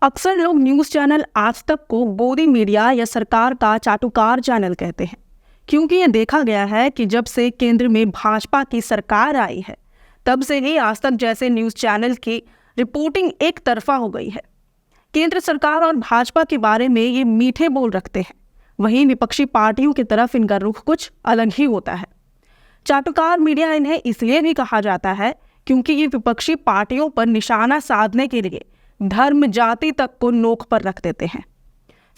अक्सर लोग news channel आज तक को गोदी मीडिया या सरकार का चाटुकार चैनल कहते हैं, क्योंकि ये देखा गया है कि जब से केंद्र में भाजपा की सरकार आई है तब से ही आज तक जैसे न्यूज़ चैनल की रिपोर्टिंग एक तरफा हो गई है। केंद्र सरकार और भाजपा के बारे में ये मीठे बोल रखते हैं, वहीं विपक्षी पार्टियों की तरफ इनका रुख कुछ अलग ही होता है। चाटुकार मीडिया इन्हें इसलिए भी कहा जाता है क्योंकि ये विपक्षी पार्टियों पर निशाना साधने के लिए धर्म जाति तक को नोक पर रख देते हैं।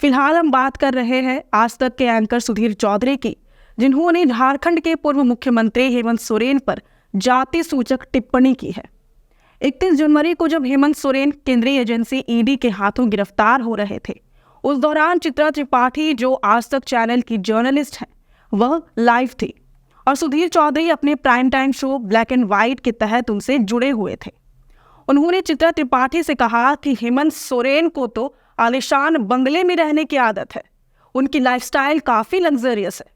फिलहाल हम बात कर रहे हैं आज तक के एंकर सुधीर चौधरी की, जिन्होंने झारखंड के पूर्व मुख्यमंत्री हेमंत सोरेन पर जाति सूचक टिप्पणी की है। 31 जनवरी को जब हेमंत सोरेन केंद्रीय एजेंसी ईडी के हाथों गिरफ्तार हो रहे थे, उस दौरान चित्रा त्रिपाठी, जो आज तक चैनल की जर्नलिस्ट हैं, वह लाइव थी और सुधीर चौधरी अपने prime time show black and white के तहत उनसे जुड़े हुए थे। उन्होंने चित्रा त्रिपाठी से कहा कि हेमंत सोरेन को तो आलीशान बंगले में रहने की आदत है, उनकी लाइफस्टाइल काफ़ी लग्जरियस है,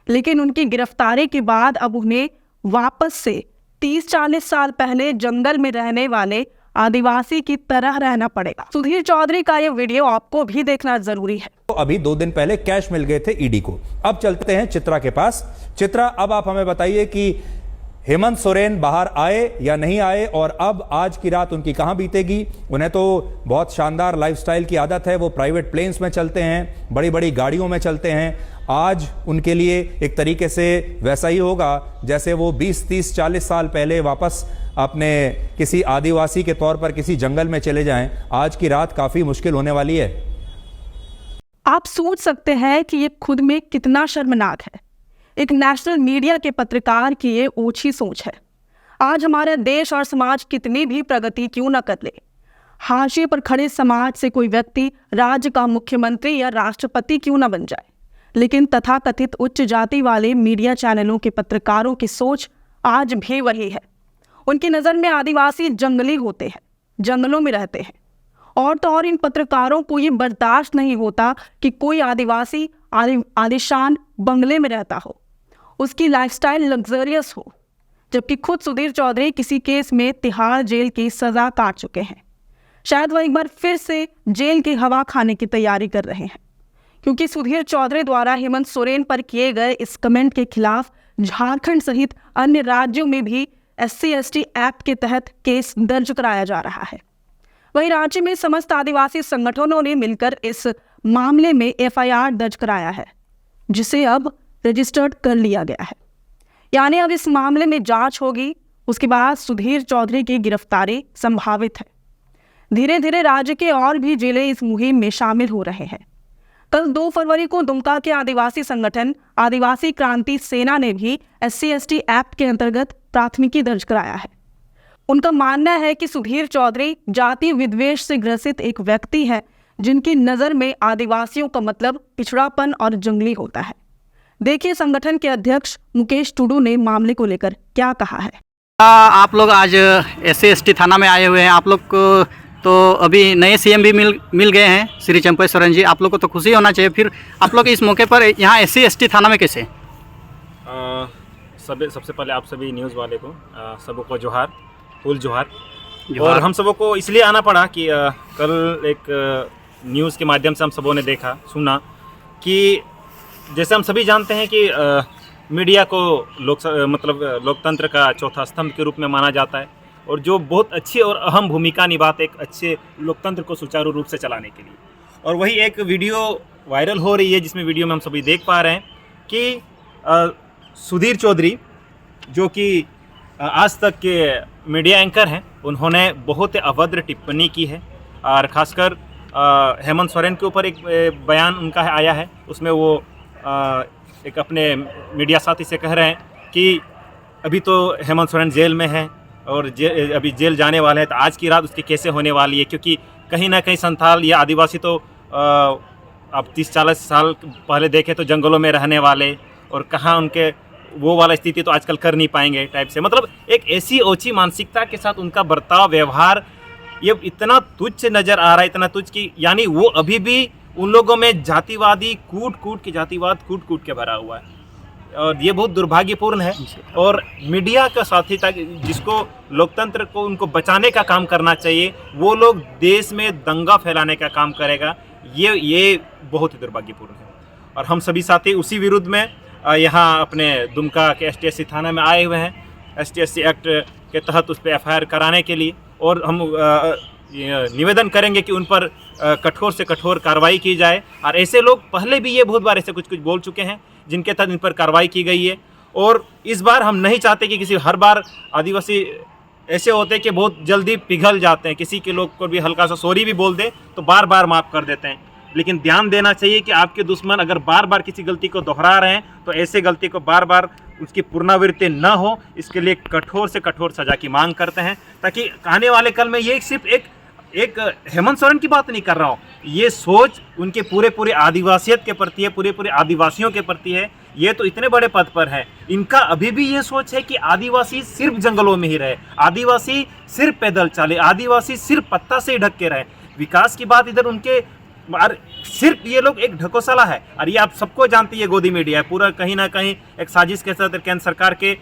लेकिन उनकी गिरफ्तारी के बाद अब उन्हें वापस से 30-40 साल पहले जंगल में रहने वाले आदिवासी की तरह रहना पड़ेगा। सुधीर चौधरी का ये वीडियो आपको भी देखना जरूरी है। तो अभी 2 दिन पहले कैश मिल गए थे ईडी को। अब चलते हैं चित्रा के पास। चित्रा, अब आप हमें बताइए कि हेमंत सोरेन बाहर आए या नहीं आए, और अब आज की रात उनकी कहां बीतेगी। उन्हें तो बहुत शानदार लाइफस्टाइल की आदत है, वो प्राइवेट प्लेन्स में चलते हैं, बड़ी बड़ी गाड़ियों में चलते हैं। आज उनके लिए एक तरीके से वैसा ही होगा जैसे वो 20-30-40 साल पहले वापस अपने किसी आदिवासी के तौर पर किसी जंगल में चले जाएं। आज की रात काफी मुश्किल होने वाली है। आप सोच सकते हैं कि ये खुद में कितना शर्मनाक है। एक नेशनल मीडिया के पत्रकार की ये ओछी सोच है। आज हमारा देश और समाज कितनी भी प्रगति क्यों न कर ले, हाशिए पर खड़े समाज से कोई व्यक्ति राज्य का मुख्यमंत्री या राष्ट्रपति क्यों न बन जाए, लेकिन तथाकथित उच्च जाति वाले मीडिया चैनलों के पत्रकारों की सोच आज भी वही है। उनकी नज़र में आदिवासी जंगली होते हैं, जंगलों में रहते हैं, और तो और इन पत्रकारों को ये बर्दाश्त नहीं होता कि कोई आदिवासी आलीशान बंगले में रहता हो, उसकी लाइफस्टाइल लग्जरियस हो, जबकि खुद सुधीर चौधरी किसी केस में तिहाड़ जेल की सज़ा काट चुके हैं। शायद वह एक बार फिर से जेल की हवा खाने की तैयारी कर रहे हैं, क्योंकि सुधीर चौधरी द्वारा हेमंत सोरेन पर किए गए इस कमेंट के खिलाफ झारखंड सहित अन्य राज्यों में भी SC/ST एक्ट के तहत केस दर्ज कराया जा रहा है। वहीं राज्य में समस्त आदिवासी संगठनों ने मिलकर इस मामले में FIR दर्ज कराया है, जिसे अब रजिस्टर्ड कर लिया गया है। यानी अब इस मामले में जांच होगी, उसके बाद सुधीर चौधरी की गिरफ्तारी संभावित है। धीरे धीरे राज्य के और भी जिले इस मुहिम में शामिल हो रहे हैं। कल 2 फरवरी को दुमका के आदिवासी संगठन आदिवासी क्रांति सेना ने भी SC/ST एक्ट के अंतर्गत प्राथमिकी दर्ज कराया है। उनका मानना है कि सुधीर चौधरी जाति विद्वेष से ग्रसित एक व्यक्ति है, जिनकी नज़र में आदिवासियों का मतलब पिछड़ापन और जंगली होता है। देखिए संगठन के अध्यक्ष मुकेश टुडू ने मामले को लेकर क्या कहा है। आप लोग आज SC/ST थाना में आए हुए हैं। आप लोग को तो अभी नए CM भी मिल गए हैं, श्री चंपई सोरेन जी। आप लोग को तो खुशी होना चाहिए। फिर आप लोग इस मौके पर यहाँ SC/ST थाना में कैसे? सबसे पहले आप सभी न्यूज़ वाले को सबको जोहार, फुल जोहार। और हम सबों को इसलिए आना पड़ा कि कल एक न्यूज़ के माध्यम से हम सबों ने देखा सुना कि जैसे हम सभी जानते हैं कि मीडिया को लोकतंत्र का चौथा स्तंभ के रूप में माना जाता है, और जो बहुत अच्छी और अहम भूमिका निभाते एक अच्छे लोकतंत्र को सुचारू रूप से चलाने के लिए। और वही एक वीडियो वायरल हो रही है, जिसमें वीडियो में हम सभी देख पा रहे हैं कि सुधीर चौधरी, जो कि आज तक के मीडिया एंकर हैं, उन्होंने बहुत अभद्र टिप्पणी की है। और ख़ासकर हेमंत सोरेन के ऊपर एक बयान उनका आया है, उसमें वो एक अपने मीडिया साथी से कह रहे हैं कि अभी तो हेमंत सोरेन जेल में है और अभी जेल जाने वाले हैं, तो आज की रात उसकी कैसे होने वाली है, क्योंकि कहीं ना कहीं संथाल या आदिवासी तो अब 30-40 साल पहले देखे तो जंगलों में रहने वाले, और कहाँ उनके वो वाला स्थिति तो आजकल कर नहीं पाएंगे टाइप से। मतलब एक ऐसी ओछी मानसिकता के साथ उनका बर्ताव, व्यवहार, ये इतना तुच्छ नज़र आ रहा है, इतना तुच्छ कि यानी वो अभी भी उन लोगों में जातिवादी कूट कूट के भरा हुआ है। और ये बहुत दुर्भाग्यपूर्ण है। और मीडिया का साथी जिसको लोकतंत्र को उनको बचाने का काम करना चाहिए, वो लोग देश में दंगा फैलाने का काम करेगा, ये बहुत ही दुर्भाग्यपूर्ण है। और हम सभी साथी उसी विरुद्ध में यहाँ अपने दुमका के STSC थाना में आए हुए हैं, STSC एक्ट के तहत उस पर FIR कराने के लिए। और हम निवेदन करेंगे कि उन पर कठोर से कठोर कार्रवाई की जाए। और ऐसे लोग पहले भी ये बहुत बार ऐसे कुछ बोल चुके हैं जिनके तहत इन पर कार्रवाई की गई है। और इस बार हम नहीं चाहते कि हर बार आदिवासी ऐसे होते हैं कि बहुत जल्दी पिघल जाते हैं, किसी के लोग को भी हल्का सा सॉरी भी बोल दे तो बार बार माफ़ कर देते हैं। लेकिन ध्यान देना चाहिए कि आपके दुश्मन अगर बार बार किसी गलती को दोहरा रहे हैं तो ऐसे गलती को बार बार उसकी पुनरावृत्ति न हो, इसके लिए कठोर से कठोर सज़ा की मांग करते हैं, ताकि आने वाले कल में ये सिर्फ एक हेमंत सोरेन की बात नहीं कर रहा हूँ, ये सोच उनके पूरे आदिवासियत के प्रति है, पूरे आदिवासियों के प्रति है। ये तो इतने बड़े पद पर है, इनका अभी भी ये सोच है कि आदिवासी सिर्फ जंगलों में ही रहे, आदिवासी सिर्फ पैदल चले, आदिवासी सिर्फ पत्ता से ही ढक के रहे। विकास की बात इधर उनके और सिर्फ ये लोग एक ढकोसला है। और ये आप सबको जानते हैं, ये गोदी मीडिया है, पूरा कहीं ना कहीं एक साजिश के साथ केंद्र सरकार के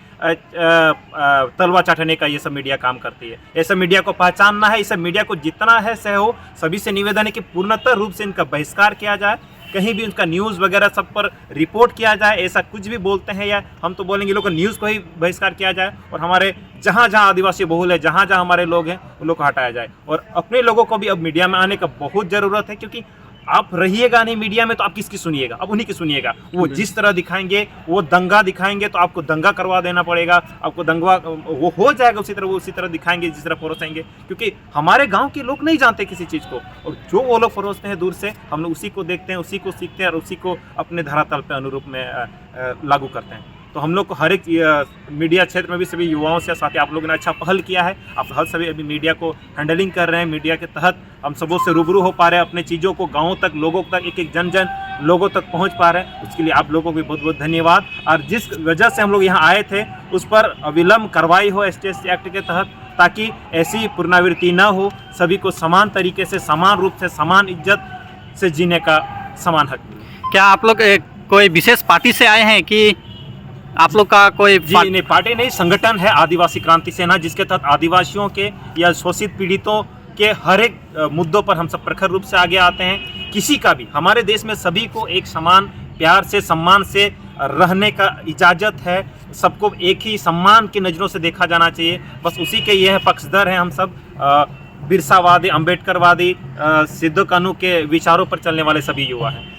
तलवा चाटने का ये सब मीडिया काम करती है। ये सब मीडिया को पहचानना है, इस सब मीडिया को जितना है सह हो, सभी से निवेदन है कि पूर्णतः रूप से इनका बहिष्कार किया जाए, कहीं भी उनका न्यूज़ वगैरह सब पर रिपोर्ट किया जाए। ऐसा कुछ भी बोलते हैं या हम तो बोलेंगे लोग न्यूज़ को ही बहिष्कार किया जाए, और हमारे जहाँ जहाँ आदिवासी बहुल है, जहाँ जहाँ हमारे लोग हैं उन लोग को हटाया जाए। और अपने लोगों को भी अब मीडिया में आने का बहुत ज़रूरत है, क्योंकि आप रहिएगा नहीं मीडिया में तो आप किसकी सुनिएगा, अब उन्हीं की सुनिएगा। वो जिस तरह दिखाएंगे, वो दंगा दिखाएंगे तो आपको दंगा करवा देना पड़ेगा, आपको दंगा वो हो जाएगा उसी तरह दिखाएंगे जिस तरह परोसेंगे, क्योंकि हमारे गांव के लोग नहीं जानते किसी चीज़ को, और जो वो लोग परोसते हैं दूर से, हम लोग उसी को देखते हैं, उसी को सीखते हैं और उसी को अपने धरातल पे अनुरूप में लागू करते हैं। तो हम लोग को हर एक मीडिया क्षेत्र में भी सभी युवाओं से साथ ही आप लोगों ने अच्छा पहल किया है, आप हर सभी अभी मीडिया को हैंडलिंग कर रहे हैं, मीडिया के तहत हम सबों से रूबरू हो पा रहे हैं, अपने चीज़ों को गाँवों तक, लोगों तक, एक जन लोगों तक पहुंच पा रहे हैं। उसके लिए आप लोगों को भी बहुत बहुत धन्यवाद। और जिस वजह से हम लोग यहाँ आए थे उस पर अविलंब कार्रवाई हो STSC एक्ट के तहत, ताकि ऐसी पुनरावृत्ति न हो, सभी को समान तरीके से, समान रूप से, समान इज्जत से जीने का समान हक मिले। क्या आप लोग कोई विशेष पार्टी से आए हैं कि आप लोग का कोई नहीं, पार्टी नहीं, संगठन है आदिवासी क्रांति सेना, जिसके तहत आदिवासियों के या शोषित पीड़ितों के हर एक मुद्दों पर हम सब प्रखर रूप से आगे आते हैं। किसी का भी, हमारे देश में सभी को एक समान प्यार से, सम्मान से रहने का इजाज़त है, सबको एक ही सम्मान की नज़रों से देखा जाना चाहिए। बस उसी के ये पक्षधर हैं हम सब, बिरसावादी, अम्बेडकरवादी, सिद्धो कानू के विचारों पर चलने वाले सभी युवा हैं।